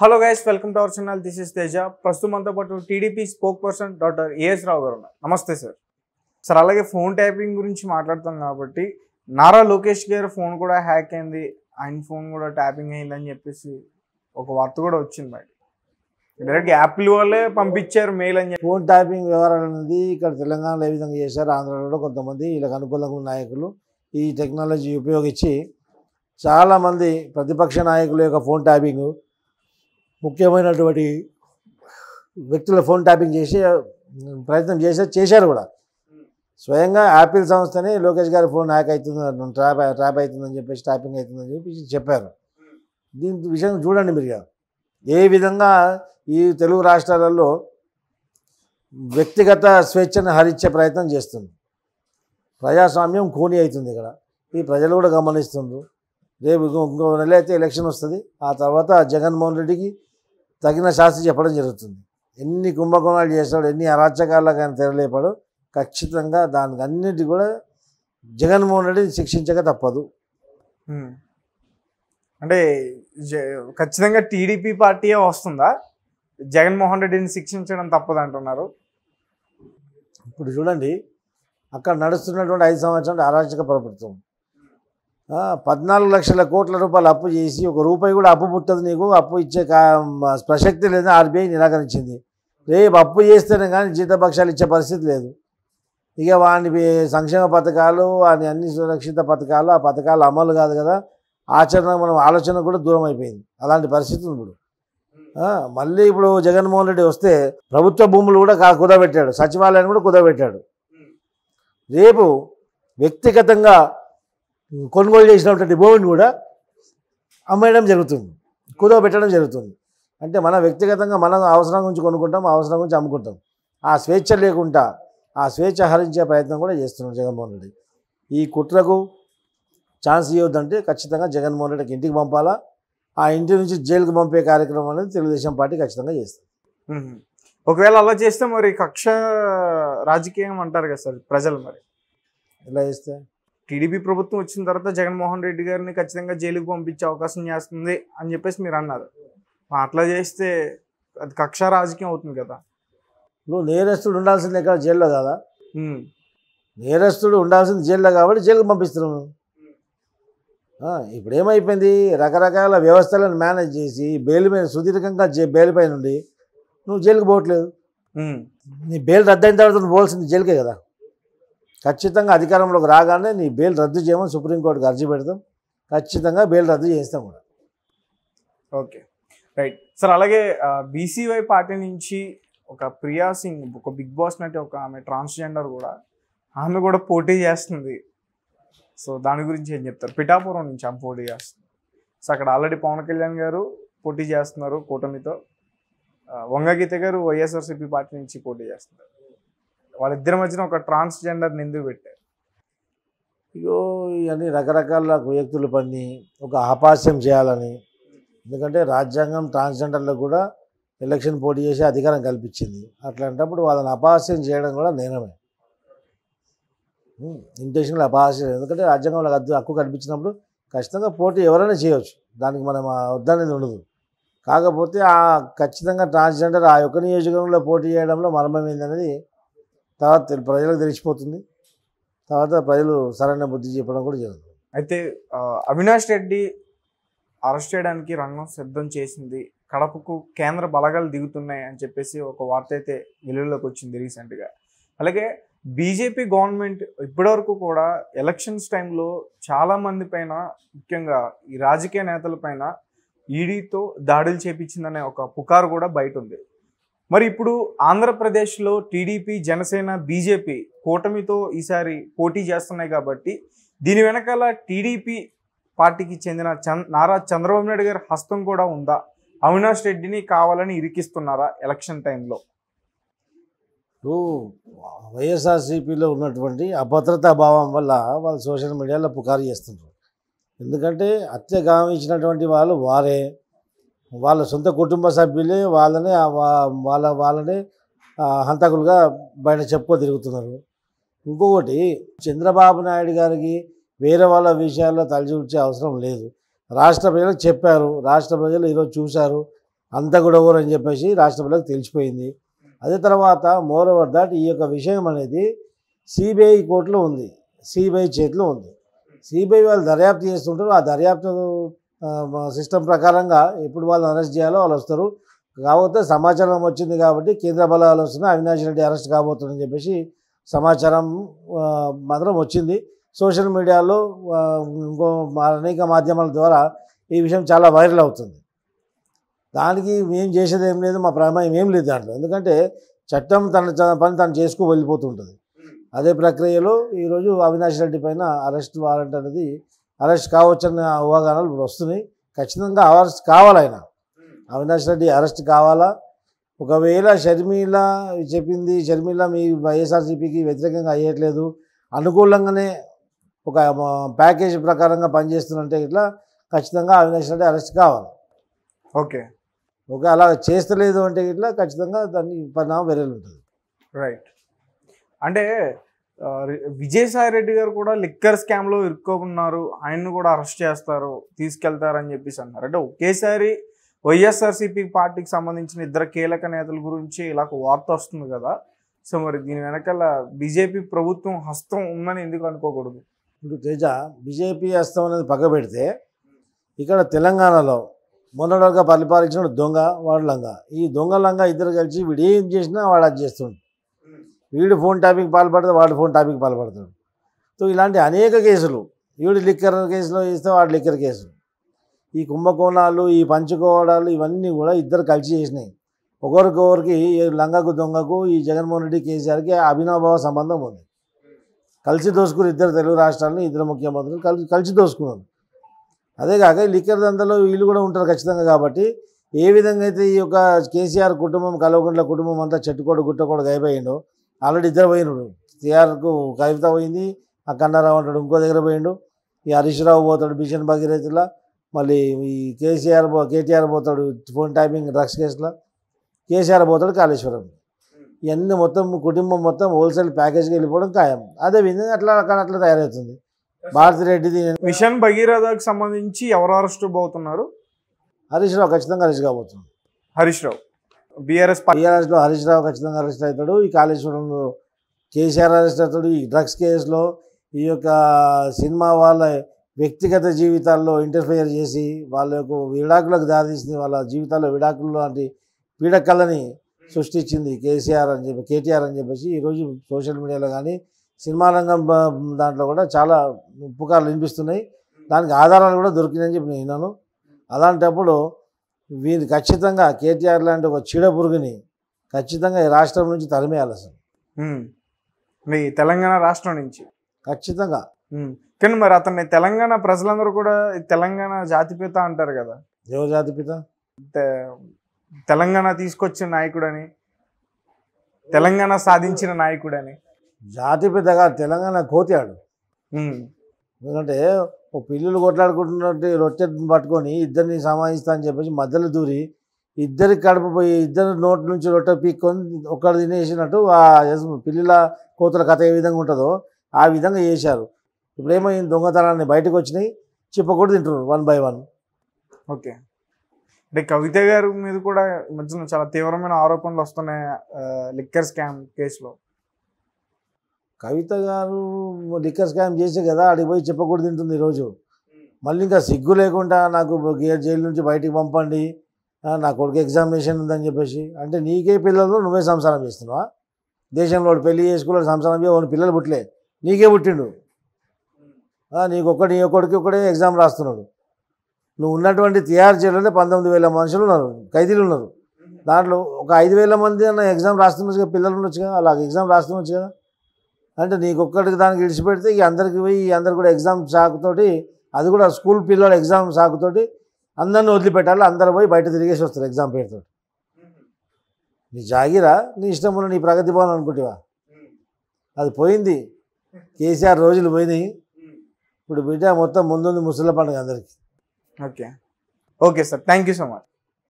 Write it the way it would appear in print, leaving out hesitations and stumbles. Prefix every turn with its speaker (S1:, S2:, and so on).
S1: Hello guys, welcome to our channel. This is Teja. ప్రస్తుతం మనతో పాటు TDP spokesperson doctor A S Rao garu ఉన్నారు. నమస్తే సార్. సార్, అలాగే ఫోన్ ట్యాపింగ్ గురించి మాట్లాడుతాం కాబట్టి నారా లోకేష్ గారి ఫోన్ కూడా హ్యాక్ అయింది, ఆయన ఫోన్ కూడా ట్యాపింగ్ అయిందని చెప్పేసి ఒక వార్త కూడా వచ్చింది బయట. డైరెక్ట్ యాపిల్ వాళ్ళే పంపించారు మెయిల్ అని చెప్పి.
S2: ఫోన్ ట్యాపింగ్ వ్యవహారం అనేది ఇక్కడ తెలంగాణలో ఏ విధంగా చేశారు, ఆంధ్రాలో కొంతమంది వీళ్ళకి అనుకూలంగా ఉన్న నాయకులు ఈ టెక్నాలజీ ఉపయోగించి చాలామంది ప్రతిపక్ష నాయకుల యొక్క ఫోన్ ట్యాపింగ్, ముఖ్యమైనటువంటి వ్యక్తుల ఫోన్ ట్యాపింగ్ చేసి ప్రయత్నం చేశారు కూడా. స్వయంగా యాపిల్ సంస్థనే లోకేష్ గారి ఫోన్ హ్యాక్ అవుతుంది, ట్రాప్ అవుతుందని చెప్పేసి, ట్యాపింగ్ అవుతుందని చెప్పి చెప్పారు. దీని విషయం చూడండి మీరు. ఏ విధంగా ఈ తెలుగు రాష్ట్రాలలో వ్యక్తిగత స్వేచ్ఛను హరించే ప్రయత్నం చేస్తుంది, ప్రజాస్వామ్యం ఖూనీ అవుతుంది. ఇక్కడ ఈ ప్రజలు కూడా గమనిస్తుండ్రు. రేపు ఇంకో నెల అయితే ఎలక్షన్ వస్తుంది. ఆ తర్వాత జగన్మోహన్ రెడ్డికి తగిన శాస్తి చెప్పడం జరుగుతుంది. ఎన్ని కుంభకోణాలు చేస్తాడు, ఎన్ని అరాచకాలకు ఆయన తెరలేపాడు, ఖచ్చితంగా దానికి అన్నిటి కూడా జగన్మోహన్ రెడ్డిని శిక్షించక తప్పదు.
S1: అంటే ఖచ్చితంగా టీడీపీ పార్టీయే వస్తుందా? జగన్మోహన్ రెడ్డిని శిక్షించడం తప్పదు అంటున్నారు.
S2: ఇప్పుడు చూడండి, అక్కడ నడుస్తున్నటువంటి 5 సంవత్సరాల అరాచక ప్రభుత్వం 14 లక్షల కోట్ల రూపాయలు అప్పు చేసి ఒక రూపాయి కూడా అప్పు పుట్టదు, నీకు అప్పు ఇచ్చే ప్రసక్తి లేదని ఆర్బీఐ నిరాకరించింది. రేపు అప్పు చేస్తేనే కానీ జీతపక్షాలు ఇచ్చే పరిస్థితి లేదు. ఇక వాని సంక్షేమ పథకాలు, వాని అన్ని సురక్షిత పథకాలు, ఆ పథకాలు అమలు కాదు కదా, ఆచరణ మనం ఆలోచన కూడా దూరం అయిపోయింది. అలాంటి పరిస్థితి ఉంది ఇప్పుడు. మళ్ళీ ఇప్పుడు జగన్మోహన్ రెడ్డి వస్తే ప్రభుత్వ భూములు కూడా కుదబెట్టాడు, సచివాలయాన్ని కూడా కుదబెట్టాడు. రేపు వ్యక్తిగతంగా కొనుగోలు చేసినటువంటి భూమిని కూడా అమ్మేయడం జరుగుతుంది, కుదవబెట్టడం జరుగుతుంది. అంటే మన వ్యక్తిగతంగా మన అవసరం గురించి కొనుక్కుంటాం, అవసరం గురించి అమ్ముకుంటాం. ఆ స్వేచ్ఛ లేకుండా ఆ స్వేచ్ఛ హరించే ప్రయత్నం కూడా చేస్తున్నాడు జగన్మోహన్ రెడ్డి. ఈ కుట్రకు ఛాన్స్ ఇవ్వద్దంటే ఖచ్చితంగా జగన్మోహన్ రెడ్డికి ఇంటికి పంపాలా, ఆ ఇంటి నుంచి జైలుకు పంపే కార్యక్రమం అనేది తెలుగుదేశం పార్టీ ఖచ్చితంగా చేస్తుంది.
S1: ఒకవేళ అలా చేస్తే మరి కక్ష రాజకీయం అంటారు కదా సార్ ప్రజలు, మరి
S2: ఎలా చేస్తే
S1: టీడీపీ ప్రభుత్వం వచ్చిన తర్వాత జగన్మోహన్ రెడ్డి గారిని ఖచ్చితంగా జైలుకు పంపించే అవకాశం చేస్తుంది అని చెప్పేసి మీరు అన్నారు. అట్లా చేస్తే అది కక్ష రాజకీయం అవుతుంది కదా.
S2: నువ్వు నేరస్తుడు ఉండాల్సింది ఎక్కడ జైల్లో కదా, నేరస్తుడు ఉండాల్సింది జైల్లో కాబట్టి జైలుకు పంపిస్తున్నావు. ఇప్పుడు ఏమైపోయింది, రకరకాల వ్యవస్థలను మేనేజ్ చేసి బెయిల్ మీద సుదీర్ఘంగా బెయిల్ పై నుండి నువ్వు జైలుకు పోవట్లేదు. నీ బెయిల్ రద్దు అయిన తర్వాత నువ్వు పోవాల్సింది జైలుకే కదా. ఖచ్చితంగా అధికారంలోకి రాగానే నీ బెయిల్ రద్దు చేయమని సుప్రీంకోర్టుకి అర్జీ పెడతాం, ఖచ్చితంగా బెయిల్ రద్దు చేస్తాం కూడా.
S1: Okay, right sir. అలాగే బీసీవై పార్టీ నుంచి ఒక ప్రియా సింగ్, ఒక బిగ్ బాస్ నటి, ఒక ఆమె ట్రాన్స్జెండర్ కూడా, ఆమె కూడా పోటీ చేస్తుంది. సో దాని గురించి ఏం చెప్తారు? పిఠాపురం నుంచి ఆమె పోటీ చేస్తుంది. సో అక్కడ ఆల్రెడీ పవన్ కళ్యాణ్ గారు పోటీ చేస్తున్నారు కూటమితో, వంగగీత గారు వైఎస్ఆర్సీపీ పార్టీ నుంచి పోటీ చేస్తున్నారు. వాళ్ళిద్దరి మధ్యన ఒక ట్రాన్స్జెండర్ని ఎందుకు పెట్టారు?
S2: ఇగో ఇవన్నీ రకరకాల వ్యక్తులు పని ఒక అపహాస్యం చేయాలని. ఎందుకంటే రాజ్యాంగం ట్రాన్స్జెండర్లకు కూడా ఎలక్షన్ పోటీ చేసి అధికారం కల్పించింది. అట్లాంటప్పుడు వాళ్ళని అపహాస్యం చేయడం కూడా నేరమే, ఇంటెన్షనల్ అపహాస్యం. ఎందుకంటే రాజ్యాంగం వాళ్ళకి హక్కు కల్పించినప్పుడు ఖచ్చితంగా పోటీ ఎవరైనా చేయవచ్చు, దానికి మనం వద్దనేది ఉండదు. కాకపోతే ఖచ్చితంగా ట్రాన్స్జెండర్ ఆ యొక్క నియోజకవర్గంలో పోటీ చేయడంలో మర్మం ఏందనేది తర్వాత ప్రజలకు తెలిసిపోతుంది. తర్వాత ప్రజలు సరైన బుద్ధి చెప్పడం కూడా జరుగుతుంది.
S1: అయితే అవినాష్ రెడ్డి అరెస్ట్ చేయడానికి రంగం సిద్ధం చేసింది, కడపకు కేంద్ర బలగాలు దిగుతున్నాయి అని చెప్పేసి ఒక వార్త అయితే వెలుగులోకి వచ్చింది రీసెంట్గా. అలాగే బీజేపీ గవర్నమెంట్ ఇప్పటివరకు కూడా ఎలక్షన్స్ టైంలో చాలామంది పైన, ముఖ్యంగా ఈ రాజకీయ నేతల పైన ఈడీతో దాడులు చేపించిందనే ఒక పుకారు కూడా బయట ఉంది. మరి ఇప్పుడు ఆంధ్రప్రదేశ్లో టీడీపీ, జనసేన, బీజేపీ కూటమితో ఈసారి పోటీ చేస్తున్నాయి కాబట్టి దీని వెనకాల టీడీపీ పార్టీకి చెందిన నారా చంద్రబాబు నాయుడు గారి హస్తం కూడా ఉందా? అవినాష్ రెడ్డిని కావాలని ఇరికిస్తున్నారా ఎలక్షన్ టైంలో?
S2: వైఎస్ఆర్సీపీలో ఉన్నటువంటి అభద్రతా భావం వల్ల వాళ్ళు సోషల్ మీడియాలో పుకారు చేస్తుంటారు. ఎందుకంటే హత్య గావించినటువంటి వాళ్ళు వారే, వాళ్ళ సొంత కుటుంబ సభ్యులే వాళ్ళనే హంతకులుగా బయట చెప్పుకో తిరుగుతున్నారు. ఇంకొకటి, చంద్రబాబు నాయుడు గారికి వేరే వాళ్ళ విషయాల్లో తలచూర్చే అవసరం లేదు. రాష్ట్ర ప్రజలకు చెప్పారు, రాష్ట్ర ప్రజలు ఈరోజు చూశారు. అంతా కూడా ఎవరు అని చెప్పేసి రాష్ట్ర ప్రజలకు తెలిసిపోయింది. అదే తర్వాత మోర్ ఓవర్ దాట్ ఈ యొక్క విషయం అనేది సిబిఐ కోర్టులో ఉంది, సిబిఐ చేతిలో ఉంది. సిబిఐ వాళ్ళు దర్యాప్తు చేస్తుంటారు. ఆ దర్యాప్తు సిస్టమ్ ప్రకారంగా ఎప్పుడు వాళ్ళని అరెస్ట్ చేయాలో వాళ్ళు వస్తారు. కాకపోతే సమాచారం వచ్చింది కాబట్టి కేంద్ర బలగాలు వస్తున్నాయి, అవినాష్ రెడ్డి అరెస్ట్ కాబోతుందని చెప్పేసి సమాచారం మాత్రం వచ్చింది. సోషల్ మీడియాలో ఇంకో అనేక మాధ్యమాల ద్వారా ఈ విషయం చాలా వైరల్ అవుతుంది. దానికి మేము చేసేది ఏం లేదు, మా ప్రమేయం ఏం లేదు దాంట్లో. ఎందుకంటే చట్టం తన పని తను చేసుకు వెళ్ళిపోతుంటుంది. అదే ప్రక్రియలో ఈరోజు అవినాష్ రెడ్డి పైన అరెస్ట్ వారెంట్ అనేది అరెస్ట్ కావచ్చన్న ఊహాగానాలు ఇప్పుడు వస్తున్నాయి. ఖచ్చితంగా అరెస్ట్ కావాలి, ఆయన అవినాష్ రెడ్డి అరెస్ట్ కావాలా. ఒకవేళ షర్మిల చెప్పింది, షర్మిల మీ వైఎస్ఆర్సీపీకి వ్యతిరేకంగా అయ్యట్లేదు, అనుకూలంగానే ఒక ప్యాకేజ్ ప్రకారంగా పనిచేస్తున్నంటే ఇట్లా ఖచ్చితంగా అవినాష్ రెడ్డి అరెస్ట్ కావాలి.
S1: ఓకే,
S2: అలా చేస్తలేదు అంటే ఇట్లా ఖచ్చితంగా దాన్ని పరిణామం వేరే ఉంటుంది.
S1: రైట్. అంటే విజయసాయి రెడ్డి గారు కూడా లిక్కర్ స్కామ్లో ఇరుక్కోకున్నారు, ఆయన్ని కూడా అరెస్ట్ చేస్తారు, తీసుకెళ్తారని చెప్పేసి అన్నారు. అంటే ఒకేసారి వైఎస్ఆర్సీపీ పార్టీకి సంబంధించిన ఇద్దరు కీలక నేతల గురించి ఇలా వార్త వస్తుంది కదా. సో మరి దీని వెనకాల బీజేపీ ప్రభుత్వం హస్తం ఉందని ఎందుకు అనుకోకూడదు?
S2: ఇప్పుడు తేజ, బీజేపీ హస్తం అనేది పక్క పెడితే ఇక్కడ తెలంగాణలో మొన్నటిగా పరిపాలించిన దొంగ వాడు లంగా, ఈ దొంగ లంగా ఇద్దరు కలిసి వీడు ఏం చేసినా వాడు అది చేస్తుండు. వీడు ఫోన్ ట్యాపింగ్ పాల్పడతాడు, వాడు ఫోన్ ట్యాపింగ్ పాల్పడతాడు. సో ఇలాంటి అనేక కేసులు, వీడు లిక్కర్ కేసులో ఇస్తే వాడు లిక్కర్ కేసులు, ఈ కుంభకోణాలు, ఈ పంచుకోవడాలు ఇవన్నీ కూడా ఇద్దరు కలిసి చేసినాయి. ఒకరికొకరికి లంగకు దొంగకు ఈ జగన్మోహన్ రెడ్డి కేసీఆర్కి అభినవభావ సంబంధం ఉంది. కలిసి దోసుకుని ఇద్దరు తెలుగు రాష్ట్రాలని ఇద్దరు ముఖ్యమంత్రులు కలిసి దోసుకున్నారు. అదే కాక లిక్కర్ దందాలో వీళ్ళు కూడా ఉంటారు ఖచ్చితంగా. కాబట్టి ఏ విధంగా అయితే ఈ యొక్క కేసీఆర్ కుటుంబం, కల్వకుంట్ల కుటుంబం అంతా చెట్టుకోడు గుట్టకోడు గైపోయిండో, ఆల్రెడీ ఇద్దరు పోయినాడు. టీఆర్కు కవిత పోయింది, ఆ కన్నారావు అంటాడు ఇంకో దగ్గర పోయిండు, ఈ హరీష్ రావు పోతాడు బిషన్ భగీరథలా, మళ్ళీ ఈ కేటీఆర్ పోతాడు ఫోన్ ట్యాపింగ్ డ్రగ్స్ కేసులో, కేసీఆర్ పోతాడు కాళేశ్వరం. ఇవన్నీ మొత్తం కుటుంబం మొత్తం హోల్సేల్ ప్యాకేజ్కి వెళ్ళిపోవడం ఖాయం. అదే విధంగా అట్లా తయారవుతుంది. భారతిరెడ్డిది
S1: మిషన్ భగీరథకు సంబంధించి ఎవరు అరెస్ట్ పోతున్నారు?
S2: హరీష్ రావు ఖచ్చితంగా అరెస్ట్ కాబోతుంది.
S1: హరీష్ రావు
S2: బీఆర్ఎస్లో హరీష్ రావు ఖచ్చితంగా అరెస్ట్ అవుతాడు. ఈ కాళేశ్వరంలో కేసీఆర్ అరెస్ట్ అవుతాడు. ఈ డ్రగ్స్ కేసులో ఈ యొక్క సినిమా వాళ్ళ వ్యక్తిగత జీవితాల్లో ఇంటర్ఫియర్ చేసి వాళ్ళకు విడాకులకు దారితీసింది, వాళ్ళ జీవితాల్లో విడాకులు లాంటి పీడకలని సృష్టించింది కేటీఆర్ అని చెప్పేసి ఈరోజు సోషల్ మీడియాలో కానీ సినిమా రంగం దాంట్లో కూడా చాలా పుకార్లు వినిపిస్తున్నాయి. దానికి ఆధారాలు కూడా దొరికినాయని చెప్పి నేను విన్నాను. అలాంటప్పుడు వీరు ఖచ్చితంగా కేటీఆర్ లాంటి ఒక చీడ పురుగుని ఖచ్చితంగా ఈ రాష్ట్రం నుంచి తరిమేయాలి. అసలు
S1: మీ తెలంగాణ రాష్ట్రం నుంచి
S2: ఖచ్చితంగా.
S1: కానీ మరి అతన్ని తెలంగాణ ప్రజలందరూ కూడా తెలంగాణ జాతిపిత అంటారు కదా.
S2: ఎవరు జాతిపిత?
S1: తెలంగాణ తీసుకొచ్చిన నాయకుడని, తెలంగాణ సాధించిన నాయకుడని.
S2: జాతిపితగా తెలంగాణ కోతాడు. ఎందుకంటే ఒక పిల్లులు కొట్లాడుకుంటున్నట్టు రొట్టె పట్టుకొని ఇద్దరిని సమాధిస్తా అని చెప్పేసి మధ్యలో దూరి ఇద్దరికి కడుపు పోయి ఇద్దరు నోటి నుంచి రొట్టె పీక్కొని ఒక్కడు తినేసినట్టు ఆ పిల్లుల కోతుల కథ ఏ విధంగా ఉంటుందో ఆ విధంగా చేశారు. ఇప్పుడేమో ఈ దొంగతనాన్ని బయటకు వచ్చినాయి, చిప్పకూడ తింటున్నారు 1 by 1.
S1: ఓకే, అంటే కవిత గారి మీద కూడా మధ్యన చాలా తీవ్రమైన ఆరోపణలు వస్తున్నాయి లిక్కర్ స్కామ్ కేసులో.
S2: కవిత గారు లిక్కర్ స్కామ్ చేసే కదా అడిగి పోయి చెప్పకూడదు తింటుంది ఈరోజు. మళ్ళీ ఇంకా సిగ్గు లేకుండా నాకు జైలు నుంచి బయటికి పంపండి, నా కొడుకు ఎగ్జామినేషన్ ఉందని చెప్పేసి. అంటే నీకే పిల్లలు నువ్వే సంసారం చేస్తున్నావా? దేశంలో పెళ్లి చేసుకున్నాడు, సంసారం చేయ పిల్లలు పుట్టలే, నీకే పుట్టిండు. నీ కొడుకు ఒక్కడే ఎగ్జామ్ రాస్తున్నాడు. నువ్వు ఉన్నటువంటి తిహార్ జైల్లోనే 19,000 మనుషులు ఉన్నారు, ఖైదీలు ఉన్నారు. దాంట్లో ఒక 5,000 మంది అన్న ఎగ్జామ్ రాస్తుండొచ్చుగా, పిల్లలు ఉండొచ్చుగా, అలా ఎగ్జామ్ రాస్తుండొచ్చు కదా. అంటే నీకు ఒక్కడికి దానికి విడిచిపెడితే ఈ అందరికి పోయి అందరు కూడా ఎగ్జామ్ సాకుతోటి, అది కూడా స్కూల్ పిల్లలు ఎగ్జామ్ సాకుతోటి అందరిని వదిలిపెట్టాలి, అందరు పోయి బయట తిరిగేసి వస్తారు ఎగ్జామ్ పేరుతో. నీ జాగిరా, నీ ఇష్టం ఉన్న నీ ప్రగతి భవన్ అనుకుంటావా? అది పోయింది. కేసీఆర్ రోజులు పోయినాయి. ఇప్పుడు బిడ్డ మొత్తం ముందుంది ముసలి పండుగ అందరికీ.
S1: Okay sir, thank you so much.